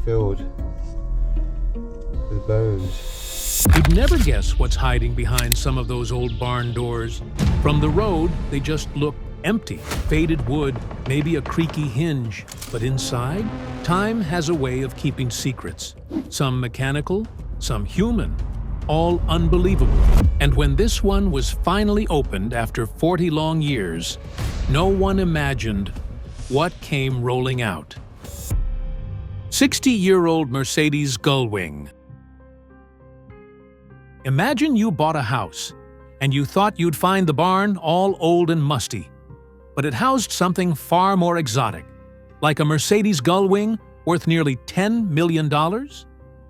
filled with bones. You'd never guess what's hiding behind some of those old barn doors. From the road, they just look empty. Faded wood, maybe a creaky hinge. But inside, time has a way of keeping secrets. Some mechanical, some human, all unbelievable. And when this one was finally opened after 40 long years, no one imagined what came rolling out. 60-year-old Mercedes Gullwing. Imagine you bought a house, and you thought you'd find the barn all old and musty. But it housed something far more exotic, like a Mercedes Gullwing worth nearly $10 million?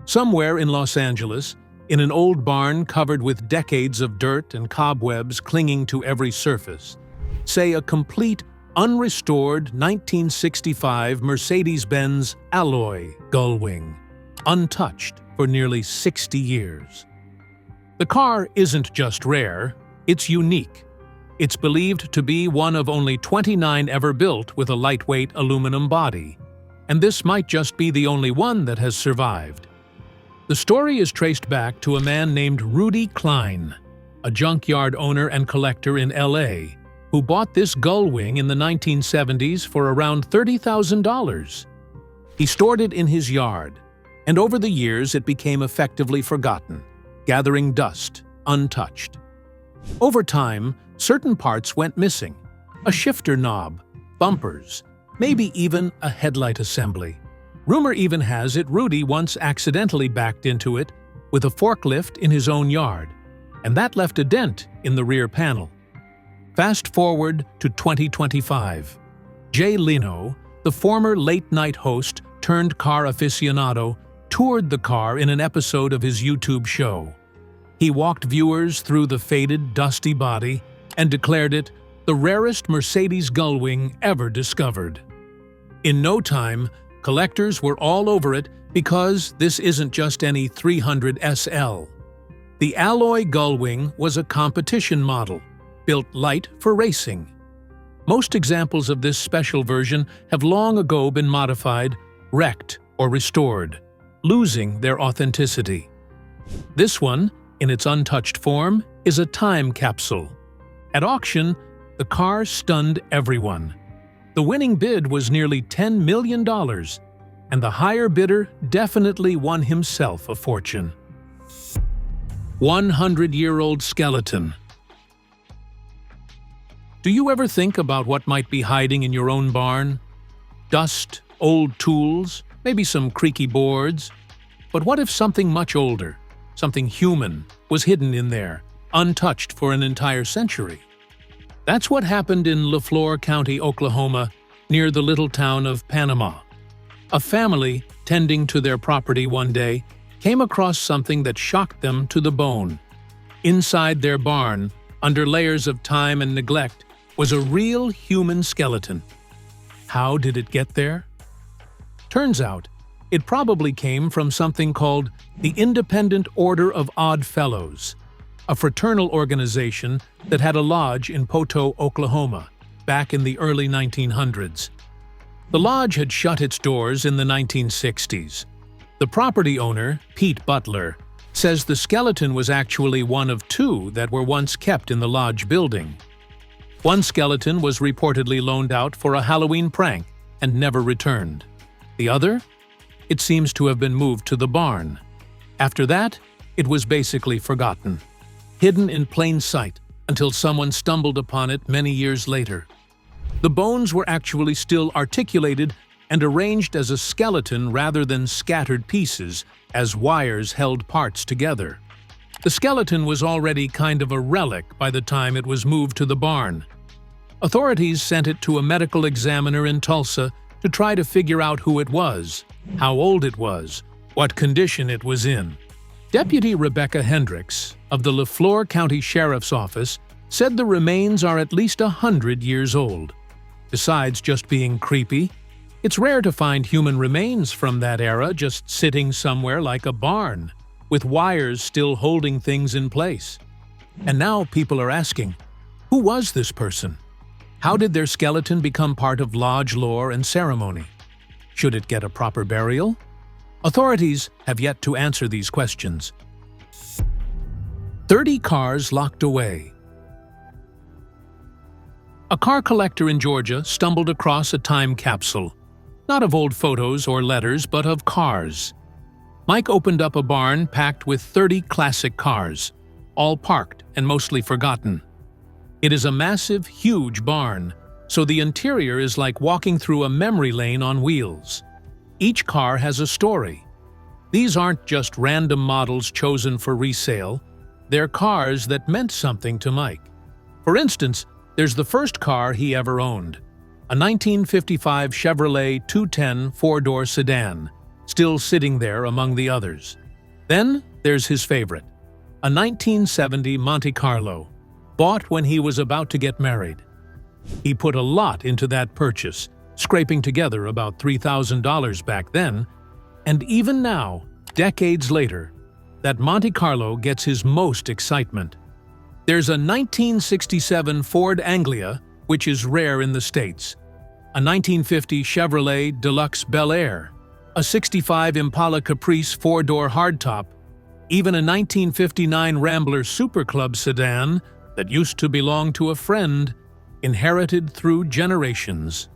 Somewhere in Los Angeles, in an old barn covered with decades of dirt and cobwebs clinging to every surface, say a complete, unrestored 1965 Mercedes-Benz alloy Gullwing, untouched for nearly 60 years. The car isn't just rare, it's unique. It's believed to be one of only 29 ever built with a lightweight aluminum body, and this might just be the only one that has survived. The story is traced back to a man named Rudy Klein, a junkyard owner and collector in LA, who bought this Gullwing in the 1970s for around $30,000. He stored it in his yard, and over the years it became effectively forgotten, gathering dust, untouched. Over time, certain parts went missing: a shifter knob, bumpers, maybe even a headlight assembly. Rumor even has it Rudy once accidentally backed into it with a forklift in his own yard, and that left a dent in the rear panel. Fast forward to 2025. Jay Leno, the former late-night host turned car aficionado, toured the car in an episode of his YouTube show. He walked viewers through the faded, dusty body and declared it the rarest Mercedes Gullwing ever discovered. In no time, collectors were all over it because this isn't just any 300 SL. The alloy Gullwing was a competition model, built light for racing. Most examples of this special version have long ago been modified, wrecked, or restored, losing their authenticity. This one, in its untouched form, is a time capsule. At auction, the car stunned everyone. The winning bid was nearly $10 million, and the higher bidder definitely won himself a fortune. 100-year-old skeleton. Do you ever think about what might be hiding in your own barn? Dust, old tools, maybe some creaky boards. But what if something much older, something human, was hidden in there, untouched for an entire century? That's what happened in LaFleur County, Oklahoma, near the little town of Panama. A family, tending to their property one day, came across something that shocked them to the bone. Inside their barn, under layers of time and neglect, was a real human skeleton. How did it get there? Turns out, it probably came from something called the Independent Order of Odd Fellows, a fraternal organization that had a lodge in Poto, Oklahoma, back in the early 1900s. The lodge had shut its doors in the 1960s. The property owner, Pete Butler, says the skeleton was actually one of two that were once kept in the lodge building. One skeleton was reportedly loaned out for a Halloween prank and never returned. The other? It seems to have been moved to the barn. After that, it was basically forgotten, hidden in plain sight until someone stumbled upon it many years later. The bones were actually still articulated and arranged as a skeleton rather than scattered pieces, as wires held parts together. The skeleton was already kind of a relic by the time it was moved to the barn. Authorities sent it to a medical examiner in Tulsa to try to figure out who it was, how old it was, what condition it was in. Deputy Rebecca Hendricks of the LaFleur County Sheriff's Office said the remains are at least 100 years old. Besides just being creepy, it's rare to find human remains from that era just sitting somewhere like a barn, with wires still holding things in place. And now people are asking, who was this person? How did their skeleton become part of lodge lore and ceremony? Should it get a proper burial? Authorities have yet to answer these questions. 30 cars locked away. A car collector in Georgia stumbled across a time capsule, not of old photos or letters, but of cars. Mike opened up a barn packed with 30 classic cars, all parked and mostly forgotten. It is a massive, huge barn, so the interior is like walking through a memory lane on wheels. Each car has a story. These aren't just random models chosen for resale, they're cars that meant something to Mike. For instance, there's the first car he ever owned, a 1955 Chevrolet 210 four-door sedan, still sitting there among the others. Then there's his favorite, a 1970 Monte Carlo, bought when he was about to get married. He put a lot into that purchase, scraping together about $3,000 back then, and even now, decades later, that Monte Carlo gets his most excitement. There's a 1967 Ford Anglia, which is rare in the States, a 1950 Chevrolet Deluxe Bel Air, a 65 Impala Caprice four-door hardtop, even a 1959 Rambler Super Club sedan that used to belong to a friend, inherited through generations.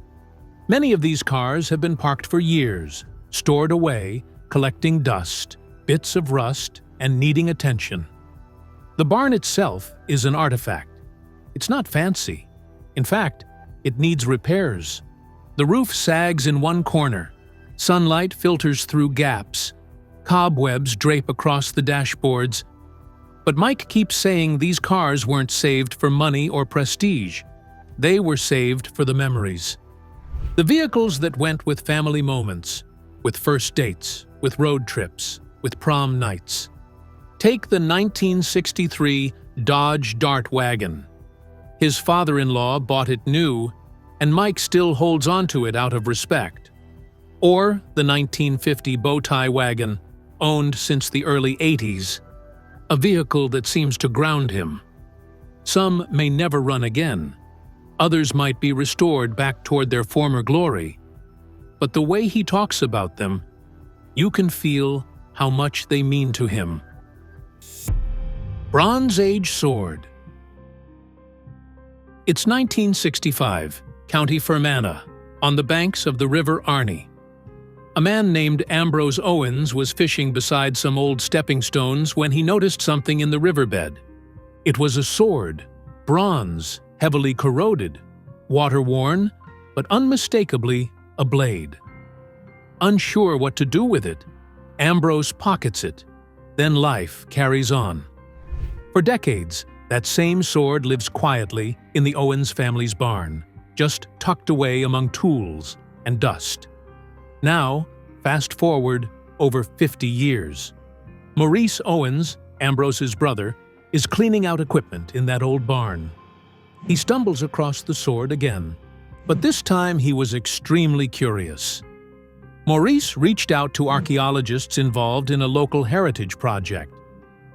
Many of these cars have been parked for years, stored away, collecting dust, bits of rust, and needing attention. The barn itself is an artifact. It's not fancy. In fact, it needs repairs. The roof sags in one corner. Sunlight filters through gaps. Cobwebs drape across the dashboards. But Mike keeps saying these cars weren't saved for money or prestige. They were saved for the memories. The vehicles that went with family moments, with first dates, with road trips, with prom nights. Take the 1963 Dodge Dart wagon. His father-in-law bought it new, and Mike still holds onto it out of respect. Or the 1950 Bowtie wagon, owned since the early 80s, a vehicle that seems to ground him. Some may never run again. Others might be restored back toward their former glory. But the way he talks about them, you can feel how much they mean to him. Bronze Age sword. It's 1965, County Fermanagh, on the banks of the River Arny. A man named Ambrose Owens was fishing beside some old stepping stones when he noticed something in the riverbed. It was a sword, bronze, heavily corroded, water-worn, but unmistakably a blade. Unsure what to do with it, Ambrose pockets it. Then life carries on. For decades, that same sword lives quietly in the Owens family's barn, just tucked away among tools and dust. Now, fast forward over 50 years. Maurice Owens, Ambrose's brother, is cleaning out equipment in that old barn. He stumbles across the sword again, but this time he was extremely curious. Maurice reached out to archaeologists involved in a local heritage project,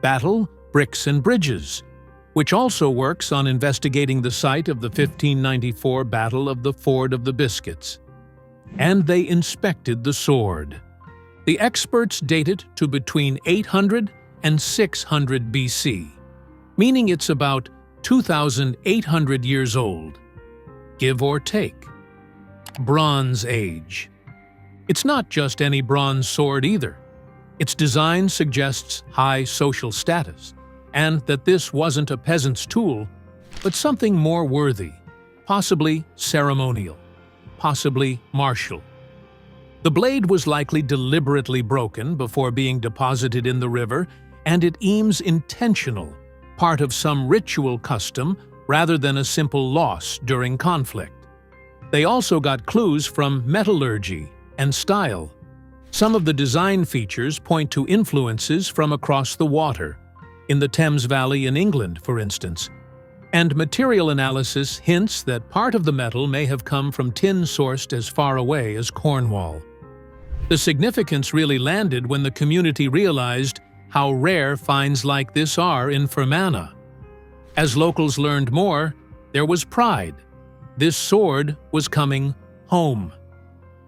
Battle, Bricks and Bridges, which also works on investigating the site of the 1594 Battle of the Ford of the Biscuits. And they inspected the sword. The experts date it to between 800 and 600 BC, meaning it's about 2,800 years old, give or take. Bronze Age. It's not just any bronze sword either. Its design suggests high social status, and that this wasn't a peasant's tool, but something more worthy, possibly ceremonial, possibly martial. The blade was likely deliberately broken before being deposited in the river, and it seems intentional, part of some ritual custom rather than a simple loss during conflict. They also got clues from metallurgy and style. Some of the design features point to influences from across the water, in the Thames Valley in England, for instance, and material analysis hints that part of the metal may have come from tin sourced as far away as Cornwall. The significance really landed when the community realized how rare finds like this are in Fermanagh. As locals learned more, there was pride. This sword was coming home.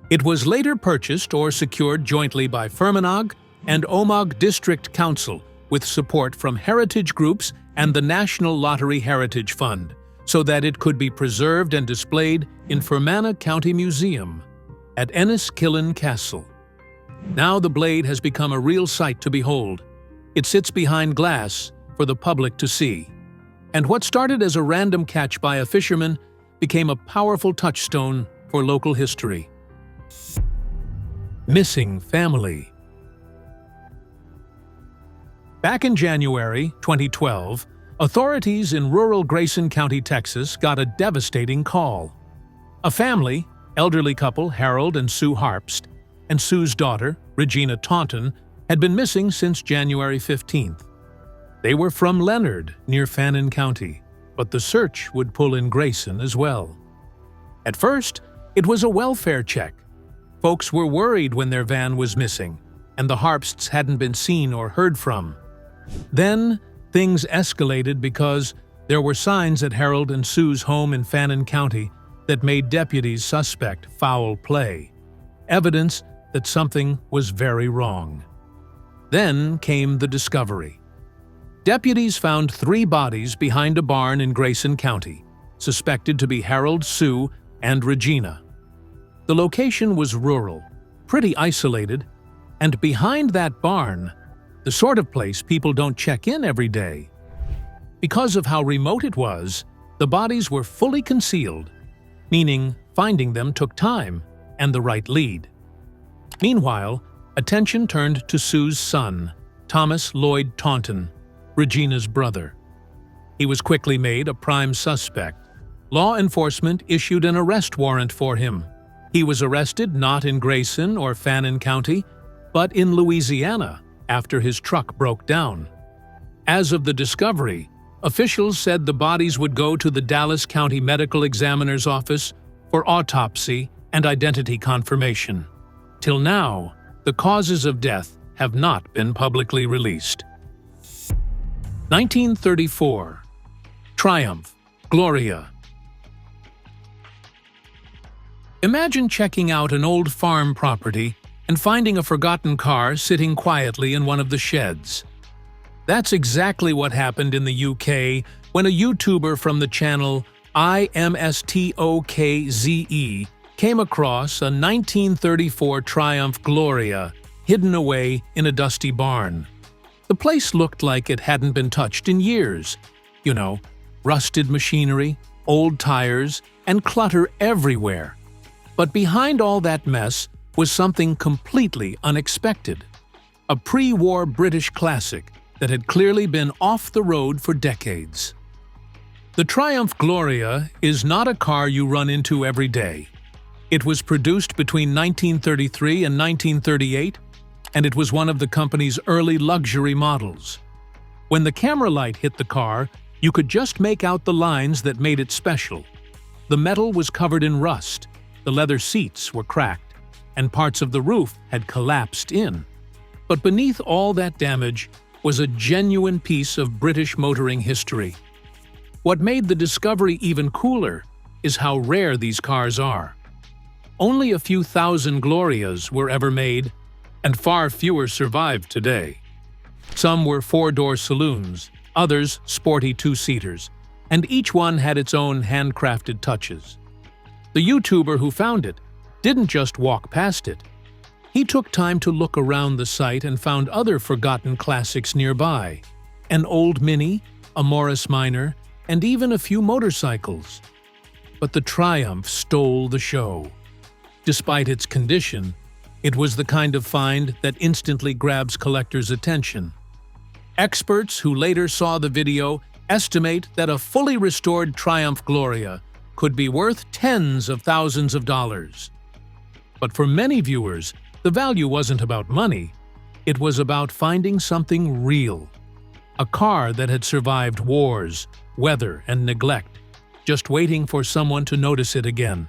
It was later purchased or secured jointly by Fermanagh and Omagh District Council with support from heritage groups and the National Lottery Heritage Fund, so that it could be preserved and displayed in Fermanagh County Museum at Enniskillen Castle. Now the blade has become a real sight to behold. It sits behind glass for the public to see. And what started as a random catch by a fisherman became a powerful touchstone for local history. Missing family. Back in January 2012, authorities in rural Grayson County, Texas, got a devastating call. A family, elderly couple Harold and Sue Harpst, and Sue's daughter, Regina Taunton, had been missing since January 15th. They were from Leonard, near Fannin County, but the search would pull in Grayson as well. At first, it was a welfare check. Folks were worried when their van was missing, and the Harpsts hadn't been seen or heard from. Then, things escalated because there were signs at Harold and Sue's home in Fannin County that made deputies suspect foul play, evidence that something was very wrong. Then came the discovery. Deputies found 3 bodies behind a barn in Grayson County, suspected to be Harold, Sue, and Regina. The location was rural, pretty isolated, and behind that barn, the sort of place people don't check in every day. Because of how remote it was, the bodies were fully concealed, meaning finding them took time and the right lead. Meanwhile, attention turned to Sue's son, Thomas Lloyd Taunton, Regina's brother. He was quickly made a prime suspect. Law enforcement issued an arrest warrant for him. He was arrested not in Grayson or Fannin County, but in Louisiana after his truck broke down. As of the discovery, officials said the bodies would go to the Dallas County Medical Examiner's Office for autopsy and identity confirmation. Till now, the causes of death have not been publicly released. 1934. Triumph Gloria. Imagine checking out an old farm property and finding a forgotten car sitting quietly in one of the sheds. That's exactly what happened in the UK when a YouTuber from the channel IMSTOKZE came across a 1934 Triumph Gloria hidden away in a dusty barn. The place looked like it hadn't been touched in years. You know, rusted machinery, old tires, and clutter everywhere. But behind all that mess was something completely unexpected. A pre-war British classic that had clearly been off the road for decades. The Triumph Gloria is not a car you run into every day. It was produced between 1933 and 1938, and it was one of the company's early luxury models. When the camera light hit the car, you could just make out the lines that made it special. The metal was covered in rust, the leather seats were cracked, and parts of the roof had collapsed in. But beneath all that damage was a genuine piece of British motoring history. What made the discovery even cooler is how rare these cars are. Only a few thousand Glorias were ever made, and far fewer survive today. Some were 4-door saloons, others sporty 2-seaters, and each one had its own handcrafted touches. The YouTuber who found it didn't just walk past it. He took time to look around the site and found other forgotten classics nearby. An old Mini, a Morris Minor, and even a few motorcycles. But the Triumph stole the show. Despite its condition, it was the kind of find that instantly grabs collectors' attention. Experts who later saw the video estimate that a fully restored Triumph Gloria could be worth tens of thousands of dollars. But for many viewers, the value wasn't about money. It was about finding something real. A car that had survived wars, weather, and neglect, just waiting for someone to notice it again.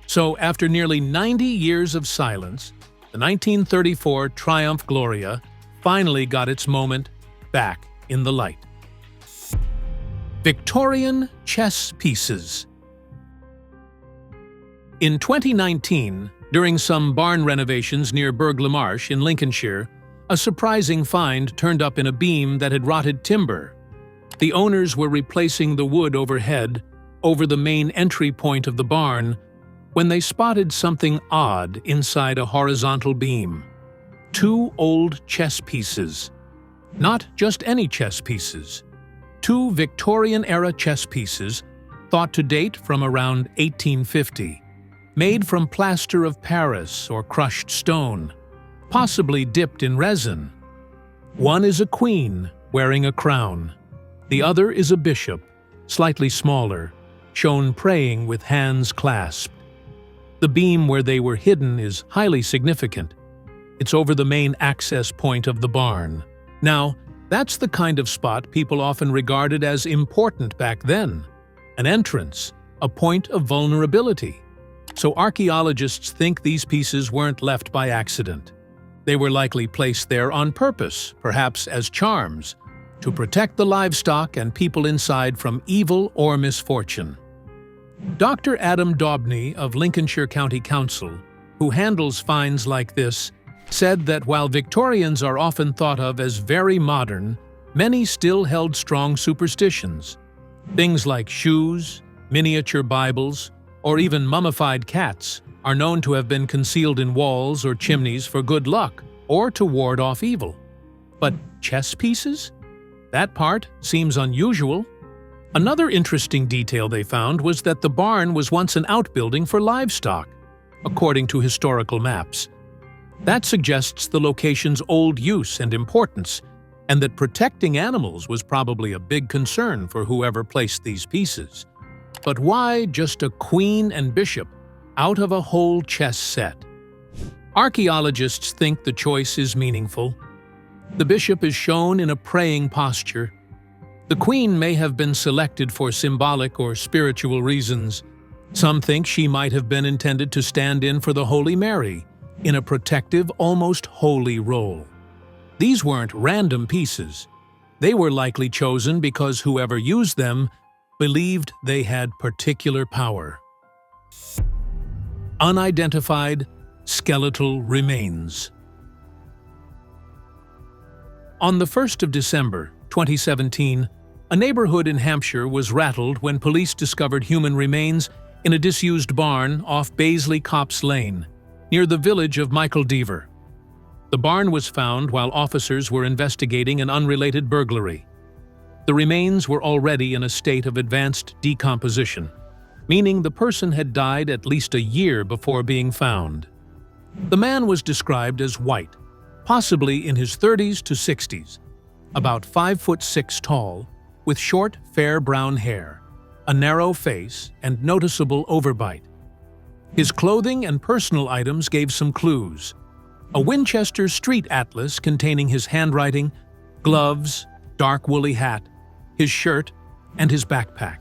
So, after nearly 90 years of silence, the 1934 Triumph Gloria finally got its moment back in the light. Victorian chess pieces. In 2019, During some barn renovations near Burgh-le-Marsh in Lincolnshire, a surprising find turned up in a beam that had rotted timber. The owners were replacing the wood overhead, over the main entry point of the barn, when they spotted something odd inside a horizontal beam. 2 old chess pieces. Not just any chess pieces. 2 Victorian-era chess pieces, thought to date from around 1850, made from plaster of Paris or crushed stone, possibly dipped in resin. One is a queen wearing a crown. The other is a bishop, slightly smaller, shown praying with hands clasped. The beam where they were hidden is highly significant. It's over the main access point of the barn. Now, that's the kind of spot people often regarded as important back then. An entrance, a point of vulnerability. So archaeologists think these pieces weren't left by accident. They were likely placed there on purpose, perhaps as charms, to protect the livestock and people inside from evil or misfortune. Dr. Adam Daubney of Lincolnshire County Council, who handles finds like this, said that while Victorians are often thought of as very modern, many still held strong superstitions. Things like shoes, miniature Bibles, or even mummified cats are known to have been concealed in walls or chimneys for good luck or to ward off evil. But chess pieces? That part seems unusual. Another interesting detail they found was that the barn was once an outbuilding for livestock, according to historical maps. That suggests the location's old use and importance, and that protecting animals was probably a big concern for whoever placed these pieces. But why just a queen and bishop out of a whole chess set? Archaeologists think the choice is meaningful. The bishop is shown in a praying posture. The queen may have been selected for symbolic or spiritual reasons. Some think she might have been intended to stand in for the Holy Mary, in a protective, almost holy role. These weren't random pieces. They were likely chosen because whoever used them believed they had particular power. Unidentified skeletal remains. On the 1st of December, 2017, a neighborhood in Hampshire was rattled when police discovered human remains in a disused barn off Baisley Copse Lane, near the village of Michaeldever. The barn was found while officers were investigating an unrelated burglary. The remains were already in a state of advanced decomposition, meaning the person had died at least a year before being found. The man was described as white, possibly in his 30s to 60s, about 5'6" tall, with short, fair brown hair, a narrow face, and noticeable overbite. His clothing and personal items gave some clues. A Winchester street atlas containing his handwriting, gloves, dark woolly hat, his shirt, and his backpack.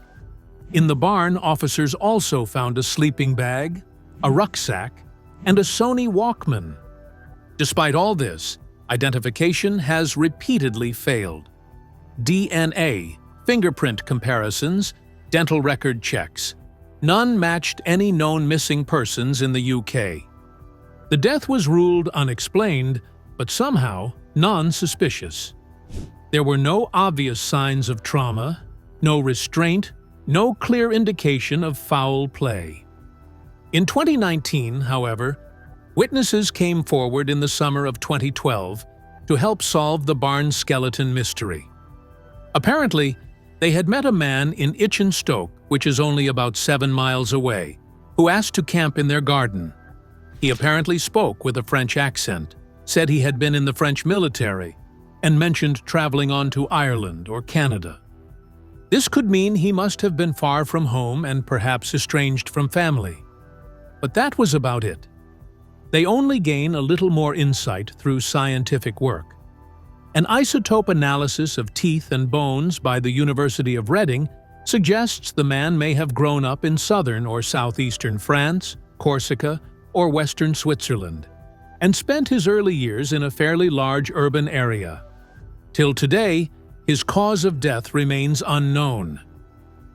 In the barn, officers also found a sleeping bag, a rucksack, and a Sony Walkman. Despite all this, identification has repeatedly failed. DNA, fingerprint comparisons, dental record checks. None matched any known missing persons in the UK. The death was ruled unexplained, but somehow non-suspicious. There were no obvious signs of trauma, no restraint, no clear indication of foul play. In 2019, however, witnesses came forward in the summer of 2012 to help solve the barn skeleton mystery. Apparently, they had met a man in Itchenstoke, which is only about 7 miles away, who asked to camp in their garden. He apparently spoke with a French accent, said he had been in the French military, and mentioned traveling on to Ireland or Canada. This could mean he must have been far from home and perhaps estranged from family. But that was about it. They only gain a little more insight through scientific work. An isotope analysis of teeth and bones by the University of Reading suggests the man may have grown up in southern or southeastern France, Corsica, or western Switzerland, and spent his early years in a fairly large urban area. Till today, his cause of death remains unknown.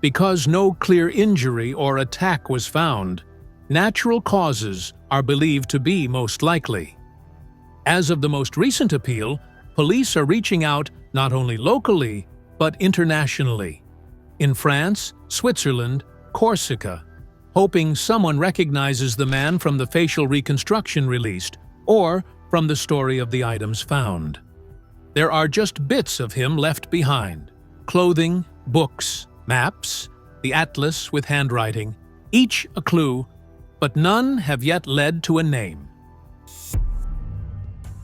Because no clear injury or attack was found, natural causes are believed to be most likely. As of the most recent appeal, police are reaching out not only locally, but internationally. In France, Switzerland, Corsica, hoping someone recognizes the man from the facial reconstruction released or from the story of the items found. There are just bits of him left behind: clothing, books, maps, the atlas with handwriting, each a clue, but none have yet led to a name.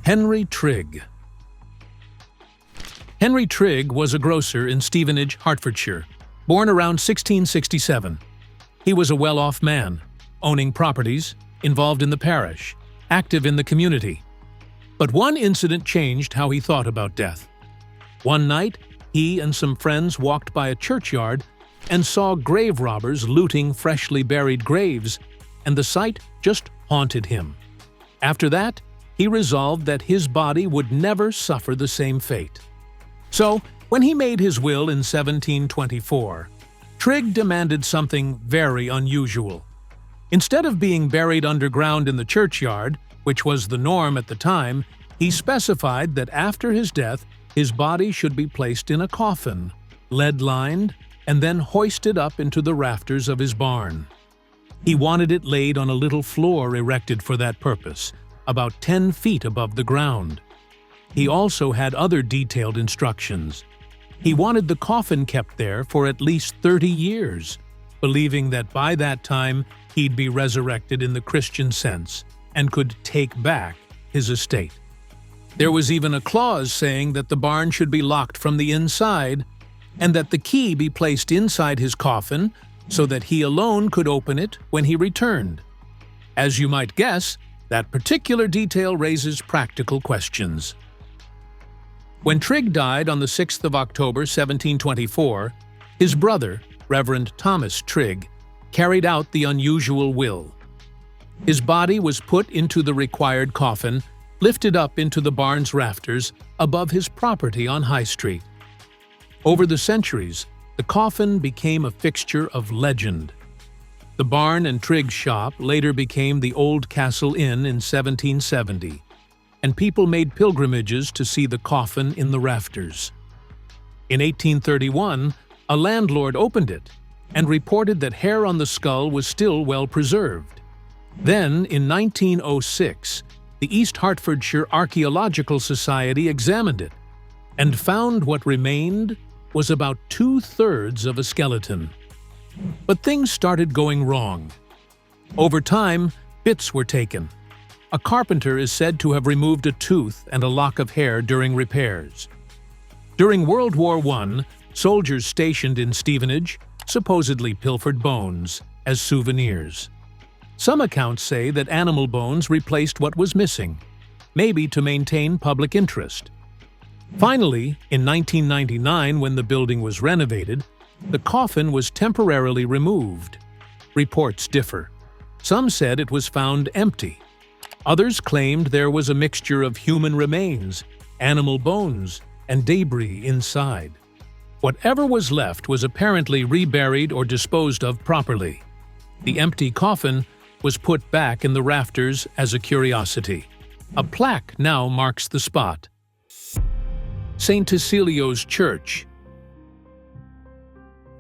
Henry Trigg. Henry Trigg was a grocer in Stevenage, Hertfordshire, born around 1667. He was a well-off man, owning properties, involved in the parish, active in the community. But one incident changed how he thought about death. One night, he and some friends walked by a churchyard and saw grave robbers looting freshly buried graves, and the sight just haunted him. After that, he resolved that his body would never suffer the same fate. So, when he made his will in 1724, Trigg demanded something very unusual. Instead of being buried underground in the churchyard, which was the norm at the time, he specified that after his death, his body should be placed in a coffin, lead-lined, and then hoisted up into the rafters of his barn. He wanted it laid on a little floor erected for that purpose, about 10 feet above the ground. He also had other detailed instructions. He wanted the coffin kept there for at least 30 years, believing that by that time he'd be resurrected in the Christian sense and could take back his estate. There was even a clause saying that the barn should be locked from the inside and that the key be placed inside his coffin so that he alone could open it when he returned. As you might guess, that particular detail raises practical questions. When Trigg died on the 6th of October 1724, his brother, Reverend Thomas Trigg, carried out the unusual will. His body was put into the required coffin, lifted up into the barn's rafters above his property on High Street. Over the centuries, the coffin became a fixture of legend. The barn and Trigg shop later became the Old Castle Inn in 1770, and people made pilgrimages to see the coffin in the rafters. In 1831, a landlord opened it and reported that hair on the skull was still well preserved. Then, in 1906, the East Hertfordshire Archaeological Society examined it and found what remained was about 2/3 of a skeleton. But things started going wrong. Over time, bits were taken. A carpenter is said to have removed a tooth and a lock of hair during repairs. During World War I, soldiers stationed in Stevenage supposedly pilfered bones as souvenirs. Some accounts say that animal bones replaced what was missing, maybe to maintain public interest. Finally, in 1999, when the building was renovated, the coffin was temporarily removed. Reports differ. Some said it was found empty. Others claimed there was a mixture of human remains, animal bones, and debris inside. Whatever was left was apparently reburied or disposed of properly. The empty coffin was put back in the rafters as a curiosity. A plaque now marks the spot. St. Cecilio's Church.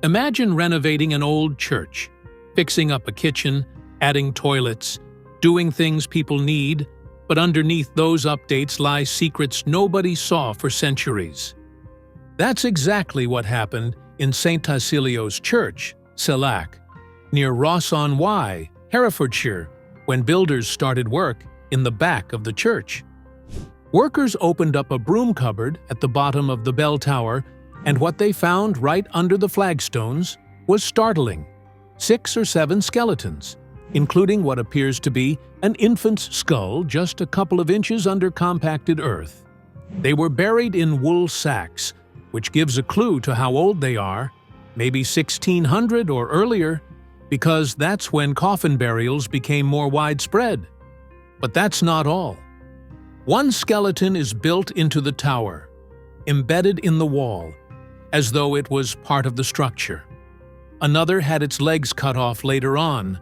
Imagine renovating an old church, fixing up a kitchen, adding toilets, doing things people need, but underneath those updates lie secrets nobody saw for centuries. That's exactly what happened in St. Cecilio's Church, Sellac, near Ross-on-Wye, Herefordshire, when builders started work in the back of the church. Workers opened up a broom cupboard at the bottom of the bell tower, and what they found right under the flagstones was startling: 6 or 7 skeletons, including what appears to be an infant's skull just a couple of inches under compacted earth. They were buried in wool sacks, which gives a clue to how old they are, maybe 1600 or earlier, because that's when coffin burials became more widespread. But that's not all. One skeleton is built into the tower, embedded in the wall, as though it was part of the structure. Another had its legs cut off later on,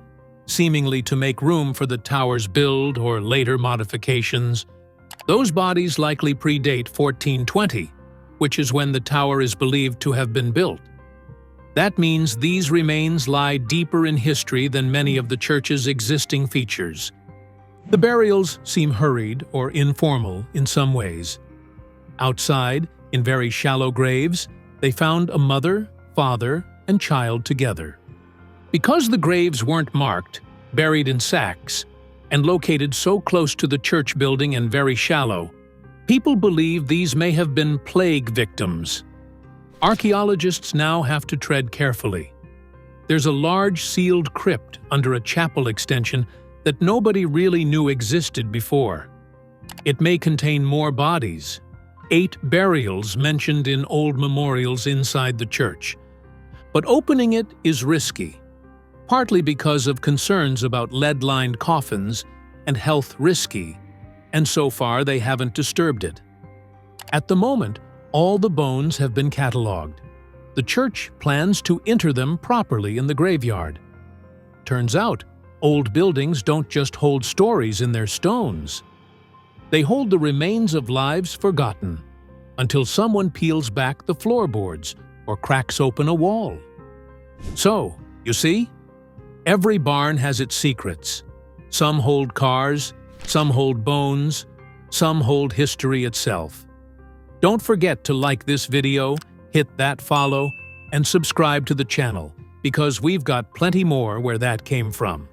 seemingly to make room for the tower's build or later modifications. Those bodies likely predate 1420, which is when the tower is believed to have been built. That means these remains lie deeper in history than many of the church's existing features. The burials seem hurried or informal in some ways. Outside, in very shallow graves, they found a mother, father, and child together. Because the graves weren't marked, buried in sacks, and located so close to the church building and very shallow, people believe these may have been plague victims. Archaeologists now have to tread carefully. There's a large sealed crypt under a chapel extension that nobody really knew existed before. It may contain more bodies, 8 burials mentioned in old memorials inside the church. But opening it is risky, partly because of concerns about lead-lined coffins and health risky, and so far they haven't disturbed it. At the moment, all the bones have been catalogued. The church plans to enter them properly in the graveyard. Turns out, old buildings don't just hold stories in their stones. They hold the remains of lives forgotten, until someone peels back the floorboards or cracks open a wall. So, you see? Every barn has its secrets. Some hold cars, some hold bones, some hold history itself. Don't forget to like this video, hit that follow, and subscribe to the channel, because we've got plenty more where that came from.